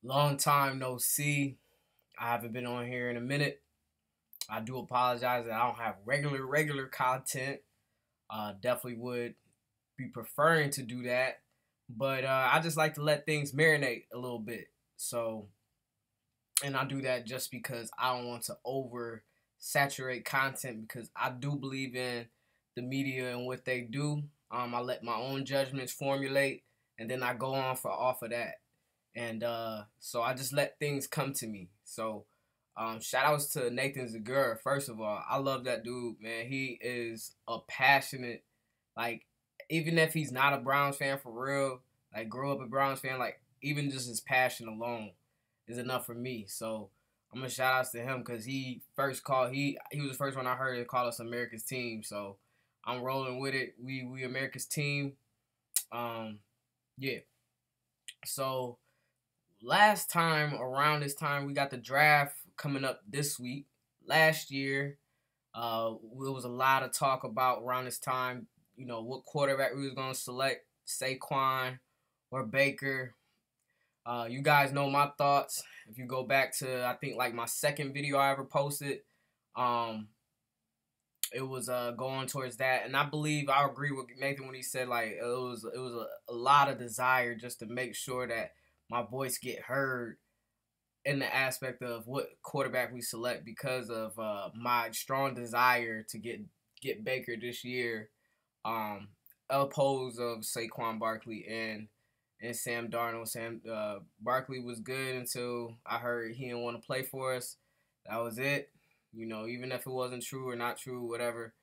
Long time no see. I haven't been on here in a minute. I do apologize that I don't have regular content. Definitely would be preferring to do that, but I just like to let things marinate a little bit. So, and I do that just because I don't want to over saturate content because I do believe in the media and what they do. I let my own judgments formulate, and then I go on for off of that. And so I just let things come to me. So shout outs to Nathan Zagura. First of all, I love that dude, man. He is a passionate, like, even if he's not a Browns fan for real, like, grew up a Browns fan, like, even just his passion alone is enough for me. So I'm gonna shout outs to him because he was the first one I heard to call us America's team. So I'm rolling with it. We America's team. Um, yeah. So last time around this time we got the draft coming up this week. Last year, there was a lot of talk about around this time, what quarterback we was gonna select, Saquon or Baker. You guys know my thoughts. If you go back to I think like my second video I ever posted, um, it was going towards that, and I believe I agree with Nathan when he said like it was a lot of desire just to make sure that my voice get heard in the aspect of what quarterback we select because of my strong desire to get Baker this year, um, opposed of Saquon Barkley and Sam Darnold. Sam Barkley was good until I heard he didn't want to play for us. That was it. Even if it wasn't true or not true, whatever.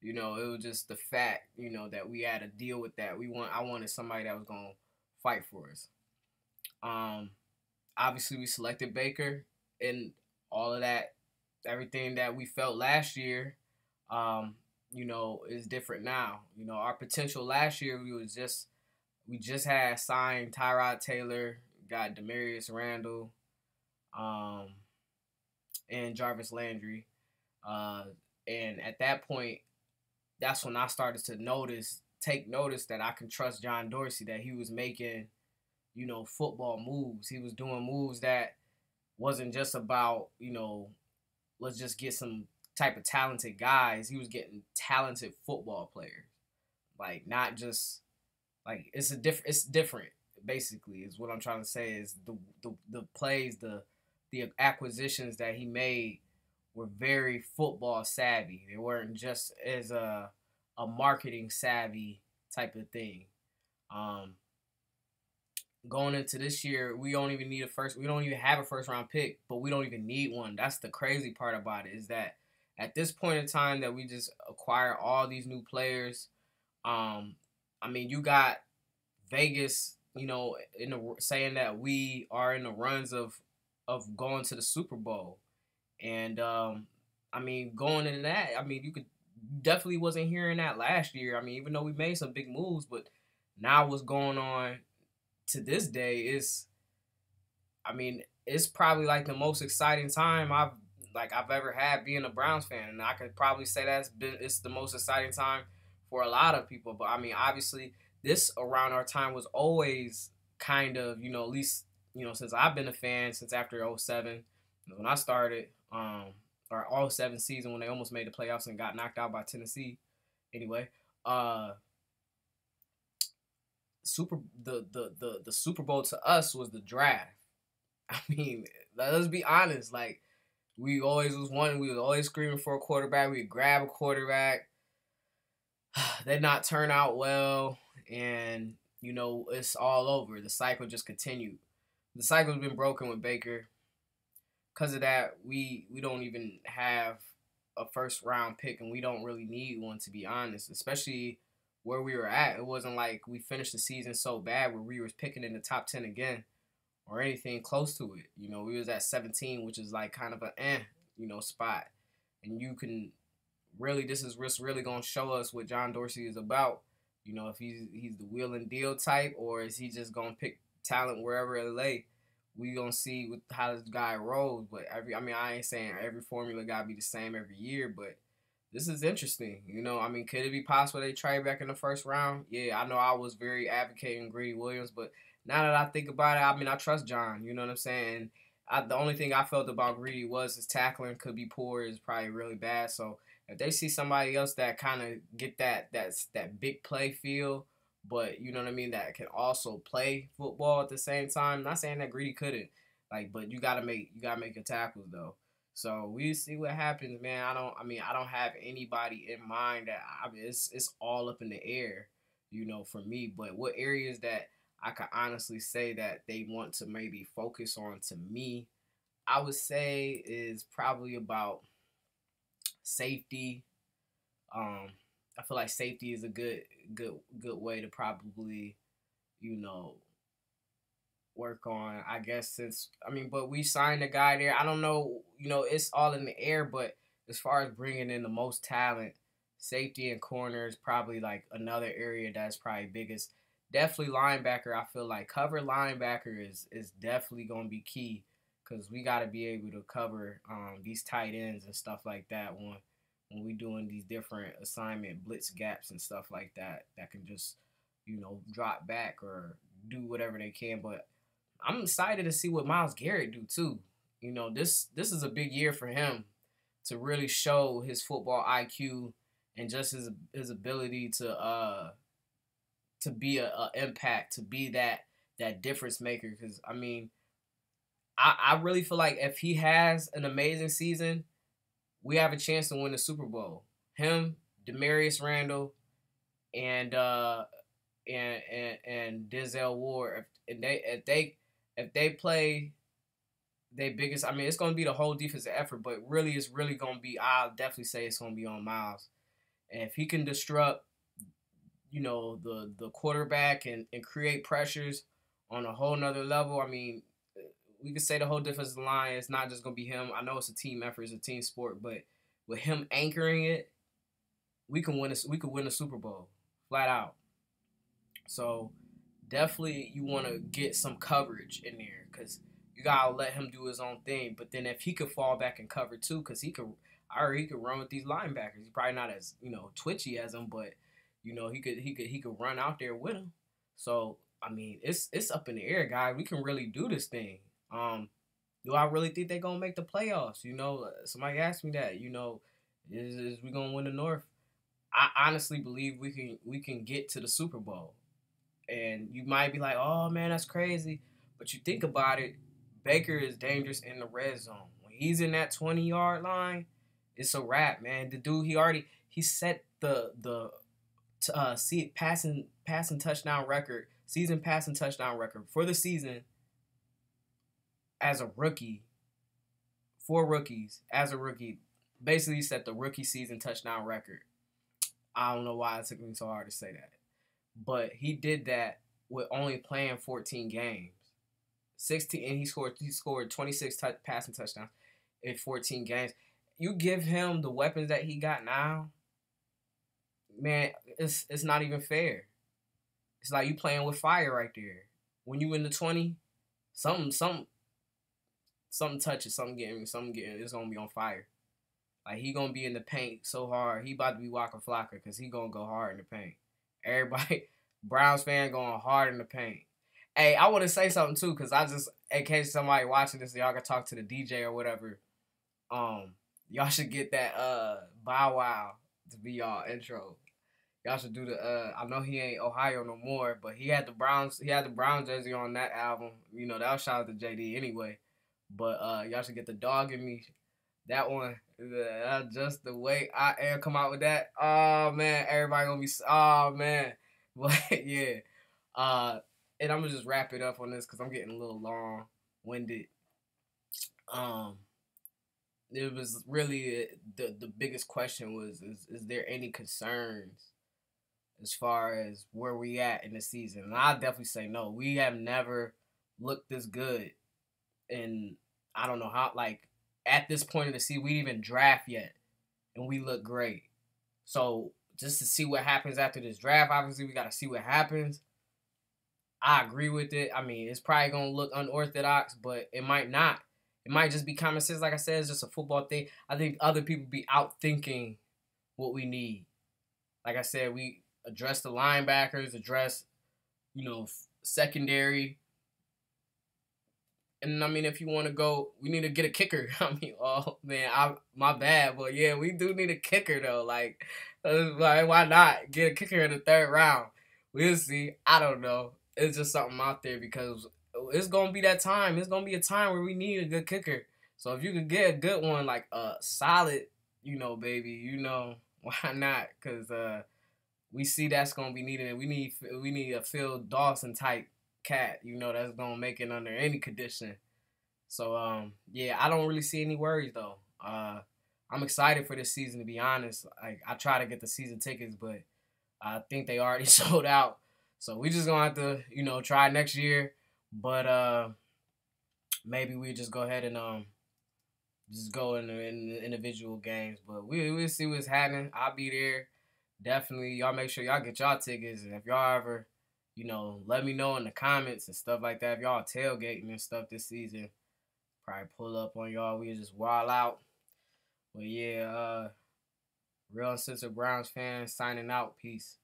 It was just the fact, that we had to deal with that. I wanted somebody that was gonna fight for us. Um, Obviously we selected Baker and all of that, everything that we felt last year, is different now. Our potential last year we just had signed Tyrod Taylor, got Demarius Randall, um, and Jarvis Landry. Uh, and at that point, that's when I started to take notice that I can trust John Dorsey, that he was making, football moves. He was doing moves that wasn't just about, let's just get some type of talented guys. He was getting talented football players. Like not just like it's different basically is what I'm trying to say is the plays, the acquisitions that he made were very football savvy. They weren't just as a marketing savvy type of thing. Um, Going into this year, we don't even need a first. We don't even have a first round pick, but we don't even need one. That's the crazy part about it is that at this point in time that we just acquire all these new players. Um, I mean, you got Vegas, saying that we are in the runs of going to the Super Bowl, and I mean, going into that, I mean, you could definitely wasn't hearing that last year. I mean, even though we made some big moves, but now what's going on to this day is, I mean, it's probably like the most exciting time I've ever had being a Browns fan, and I could probably say it's the most exciting time for a lot of people. But I mean, obviously, this around our time was always kind of, at least since I've been a fan since after '07 when I started, or '07 season when they almost made the playoffs and got knocked out by Tennessee. Anyway, uh, the Super Bowl to us was the draft. I mean, let's be honest. Like we always was one. We was always screaming for a quarterback. We'd grab a quarterback. They not turn out well, and it's all over. The cycle just continued. The cycle's been broken with Baker. Because of that, we don't even have a first round pick, and we don't really need one to be honest. Especially where we were at. It wasn't like we finished the season so bad where we were picking in the top 10 again or anything close to it. We was at 17, which is like kind of spot. And you can really, this is really gonna show us what John Dorsey is about. If he's the wheel and deal type, or is he just gonna pick talent wherever it lay? We gonna see how this guy rolls. But I ain't saying every formula gotta be the same every year, but this is interesting. I mean, could it be possible they trade back in the first round? Yeah, I know I was very advocating Greedy Williams, but now that I think about it, I mean, I trust John. You know what I'm saying? The only thing I felt about Greedy was his tackling could be poor, is probably really bad. So if they see somebody else that kind of get that big play feel, but you know what I mean, that can also play football at the same time. Not saying that Greedy couldn't, like, but you gotta make your tackles though. So we see what happens, man. I don't have anybody in mind that it's all up in the air, for me. But what areas that I could honestly say that they want to maybe focus on, to me, I would say is probably about safety. Um, I feel like safety is a good way to probably, you know, work on. I guess but we signed a guy there. I don't know, it's all in the air, but as far as bringing in the most talent, safety and corner is probably like another area that's probably biggest. Definitely linebacker. I feel like cover linebacker is definitely gonna be key because we got to be able to cover these tight ends and stuff like that when we doing these different assignment blitz gaps and stuff like that can just drop back or do whatever they can. But I'm excited to see what Myles Garrett do too. This is a big year for him to really show his football IQ and just his ability to be a impact, to be that difference maker. Because I mean, I really feel like if he has an amazing season, we have a chance to win the Super Bowl. Him, Demarius Randall, and and Denzel Ward. If they play their biggest, I mean, it's gonna be the whole defensive effort, but really, it's really gonna be. I'll definitely say it's gonna be on Myles, and if he can disrupt, the quarterback and create pressures on a whole nother level. I mean, we could say the whole defensive line is not just gonna be him. I know it's a team effort, it's a team sport, but with him anchoring it, we can win. We could win a Super Bowl flat out. So definitely you want to get some coverage in there because you gotta let him do his own thing. But then if he could fall back and cover too, because he could run with these linebackers. He's probably not as twitchy as them, but he could run out there with him. So I mean, it's up in the air, guys. We can really do this thing. Do I really think they're gonna make the playoffs? Somebody asked me that. Is we gonna win the North? I honestly believe we can get to the Super Bowl. And you might be like, oh man, that's crazy. But you think about it, Baker is dangerous in the red zone. When he's in that 20-yard line, it's a wrap, man. The dude, he set the passing touchdown record, season passing touchdown record for the season as a rookie. 4 rookies as a rookie. Basically set the rookie season touchdown record. I don't know why it took me so hard to say that. But he did that with only playing 14 games. 16 and he scored 26 passing touchdowns in 14 games. You give him the weapons that he got now, man, it's not even fair. It's like you playing with fire right there. When you in the 20, something touches, something getting, it's gonna be on fire. Like he gonna be in the paint so hard. He about to be Waka Flocka because he gonna go hard in the paint. Everybody, Browns fan going hard in the paint. Hey, I want to say something too because in case somebody watching this, y'all can talk to the DJ or whatever. Y'all should get that Bow Wow to be y'all intro. Y'all should do the I know he ain't Ohio no more, but he had the Browns jersey on that album. That was shout out to JD anyway. But y'all should get the Dog in Me. That one, just the way I am come out with that. Oh man, everybody gonna be. Oh man, but yeah. And I'm gonna just wrap it up on this because I'm getting a little long winded. It was really the biggest question was is there any concerns as far as where we at in the season? And I definitely say no. We have never looked this good, and I don't know how at this point of the season, we didn't even draft yet, and we look great. So just to see what happens after this draft, obviously we got to see what happens. I agree with it. I mean, it's probably going to look unorthodox, but it might not. It might just be common sense. Like I said, it's just a football thing. I think other people be out thinking what we need. Like I said, we address the linebackers, address, secondary. And I mean, if you want to go, we need to get a kicker. I mean, oh man, my bad, but yeah, we do need a kicker though. Like why not get a kicker in the third round? We'll see. I don't know. It's just something out there because it's gonna be that time. It's gonna be a time where we need a good kicker. So if you could get a good one, like a solid, baby, why not? Cause we see that's gonna be needed. And we need a Phil Dawson type cat, that's gonna make it under any condition. So yeah, I don't really see any worries though. I'm excited for this season, to be honest. Like, I try to get the season tickets, but I think they already sold out. So we just gonna have to, try next year. But maybe we just go ahead and just go in the individual games. But we'll see what's happening. I'll be there. Definitely, y'all make sure y'all get y'all tickets. And if y'all ever, let me know in the comments and stuff like that. If y'all tailgating and stuff this season, probably pull up on y'all. We just wild out. But yeah, Real Uncensored Browns fans signing out. Peace.